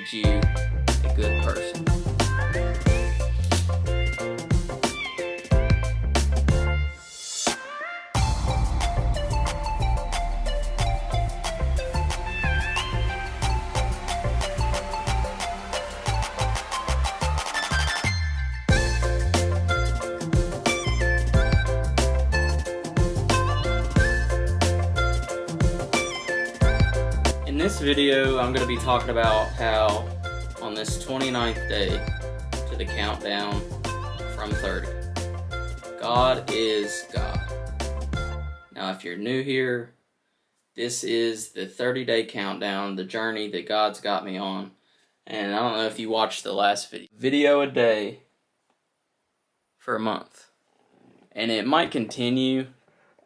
made you a good person. In this video, I'm going to be talking about how on this 29th day to the countdown from 30, God is God. Now, if you're new here, this is the 30-day countdown, the journey that God's got me on. And I don't know if you watched the last video a day for a month. And it might continue.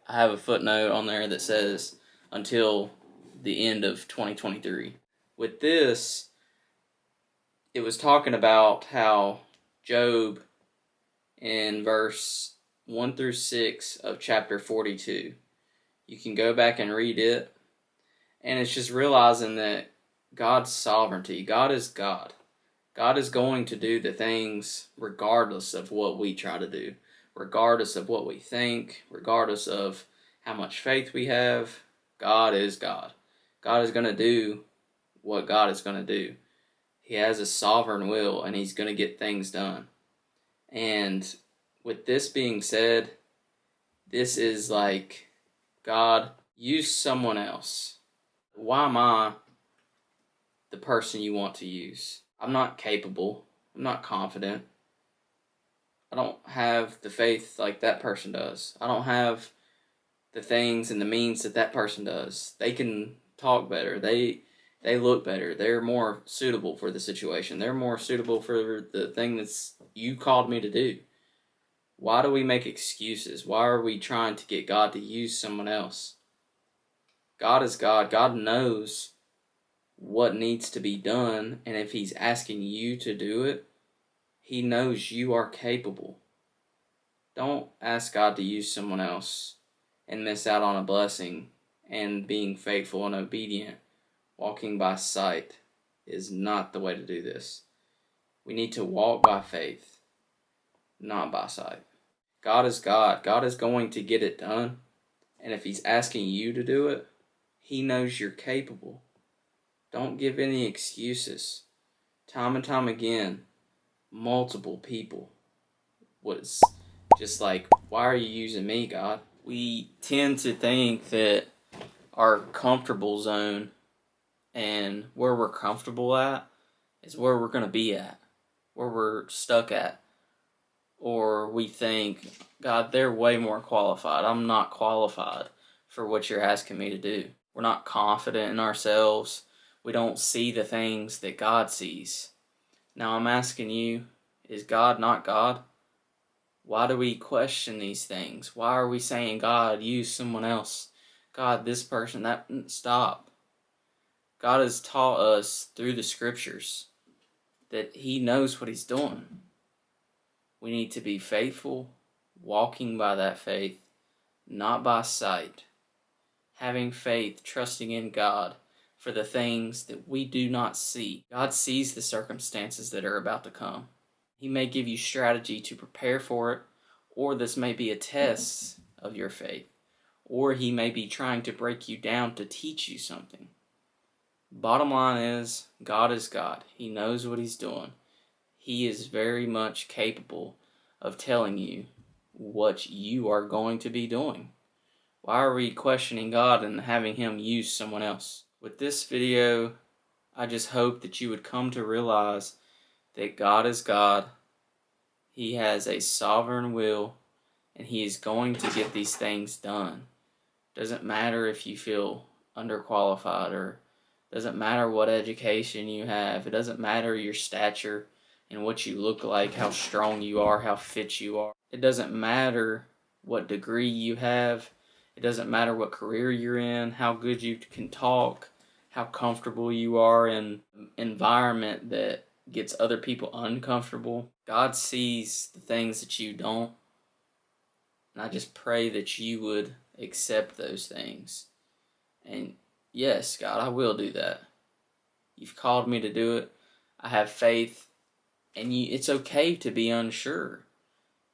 I have a footnote on there that says until the end of 2023. With this, it was talking about how Job in verse 1 through 6 of chapter 42, you can go back and read it, and it's just realizing that God's sovereignty, God is God. God is going to do the things regardless of what we try to do, regardless of what we think, regardless of how much faith we have. God is God. God is going to do what God is going to do. He has a sovereign will, and He's going to get things done. And with this being said, this is like, God, use someone else. Why am I the person you want to use? I'm not capable. I'm not confident. I don't have the faith like that person does. I don't have the things and the means that that person does. They can talk better. They look better. They're more suitable for the situation. They're more suitable for the thing that's you called me to do. Why do we make excuses? Why are we trying to get God to use someone else? God is God. God knows what needs to be done, and if He's asking you to do it, He knows you are capable. Don't ask God to use someone else and miss out on a blessing. And being faithful and obedient, walking by sight, is not the way to do this. We need to walk by faith, not by sight. God is God. God is going to get it done. And if He's asking you to do it, He knows you're capable. Don't give any excuses. Time and time again, multiple people was just like, why are you using me, God? We tend to think that our comfortable zone and where we're comfortable at is where we're going to be at, where we're stuck at. Or we think, God, they're way more qualified. I'm not qualified for what you're asking me to do. We're not confident in ourselves. We don't see the things that God sees. Now I'm asking you, is God not God? Why do we question these things? Why are we saying, God, use someone else? God, this person, that, stop. God has taught us through the scriptures that He knows what He's doing. We need to be faithful, walking by that faith, not by sight. Having faith, trusting in God for the things that we do not see. God sees the circumstances that are about to come. He may give you strategy to prepare for it, or this may be a test of your faith. Or He may be trying to break you down to teach you something. Bottom line is, God is God. He knows what He's doing. He is very much capable of telling you what you are going to be doing. Why are we questioning God and having Him use someone else? With this video, I just hope that you would come to realize that God is God. He has a sovereign will, and He is going to get these things done. Doesn't matter if you feel underqualified, or doesn't matter what education you have. It doesn't matter your stature and what you look like, how strong you are, how fit you are. It doesn't matter what degree you have. It doesn't matter what career you're in, how good you can talk, how comfortable you are in an environment that gets other people uncomfortable. God sees the things that you don't. And I just pray that you would accept those things. And yes, God, I will do that. You've called me to do it. I have faith, and it's okay to be unsure.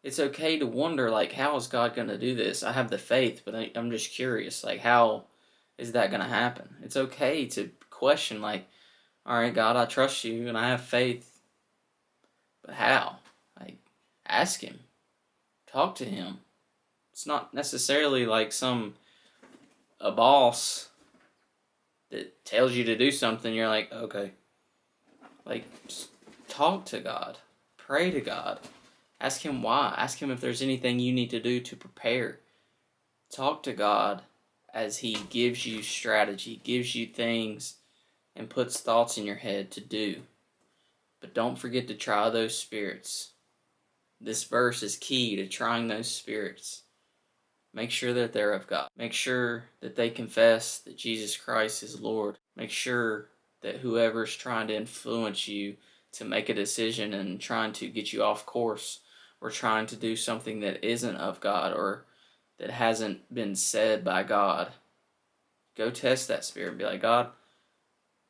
It's okay to wonder, like, how is God going to do this? I have the faith, but I'm just curious, like, how is that going to happen? It's okay to question, like, all right, God, I trust you, and I have faith, but how? Like, ask Him. Talk to Him. It's not necessarily like a boss that tells you to do something, you're like, okay. Like, just talk to God. Pray to God. Ask Him why. Ask Him if there's anything you need to do to prepare. Talk to God as He gives you strategy, gives you things, and puts thoughts in your head to do. But don't forget to try those spirits. This verse is key to trying those spirits. Make sure that they're of God. Make sure that they confess that Jesus Christ is Lord. Make sure that whoever's trying to influence you to make a decision and trying to get you off course, or trying to do something that isn't of God or that hasn't been said by God, go test that spirit and be like, God,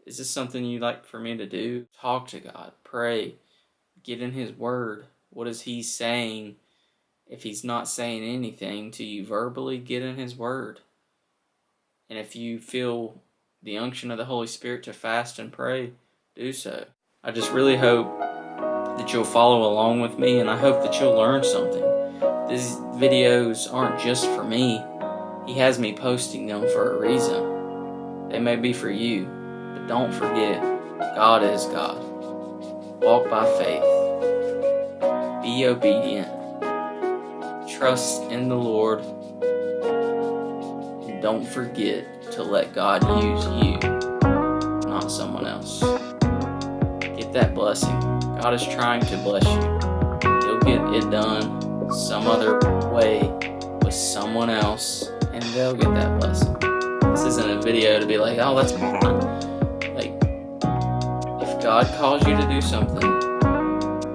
is this something you'd like for me to do? Talk to God. Pray. Get in His Word. What is He saying? If He's not saying anything to you verbally, get in His Word. And if you feel the unction of the Holy Spirit to fast and pray, do so. I just really hope that you'll follow along with me, and I hope that you'll learn something. These videos aren't just for me. He has me posting them for a reason. They may be for you, but don't forget, God is God. Walk by faith. Be obedient. Trust in the Lord. And don't forget to let God use you, not someone else. Get that blessing. God is trying to bless you. He'll get it done some other way with someone else, and they'll get that blessing. This isn't a video to be like, oh, that's mine. Like, if God calls you to do something,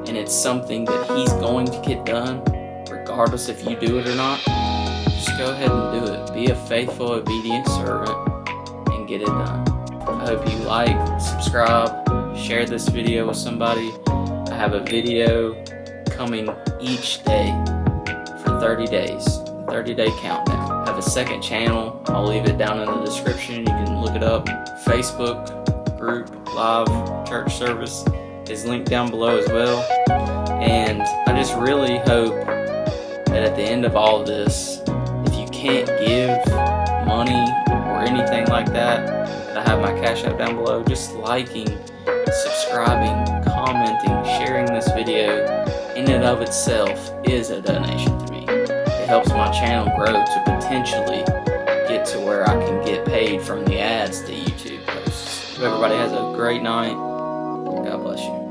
and it's something that He's going to get done, regardless if you do it or not, just go ahead and do it. Be a faithful, obedient servant and get it done. I hope you like, subscribe, share this video with somebody. I have a video coming each day for 30 days, 30-day countdown. I have a second channel. I'll leave it down in the description. You can look it up. Facebook group, live church service is linked down below as well. And I just really hope that at the end of all of this, if you can't give money or anything like that, I have my Cash App down below. Just liking, subscribing, commenting, sharing this video in and of itself is a donation to me. It helps my channel grow to potentially get to where I can get paid from the ads that YouTube posts. Hope everybody has a great night. God bless you.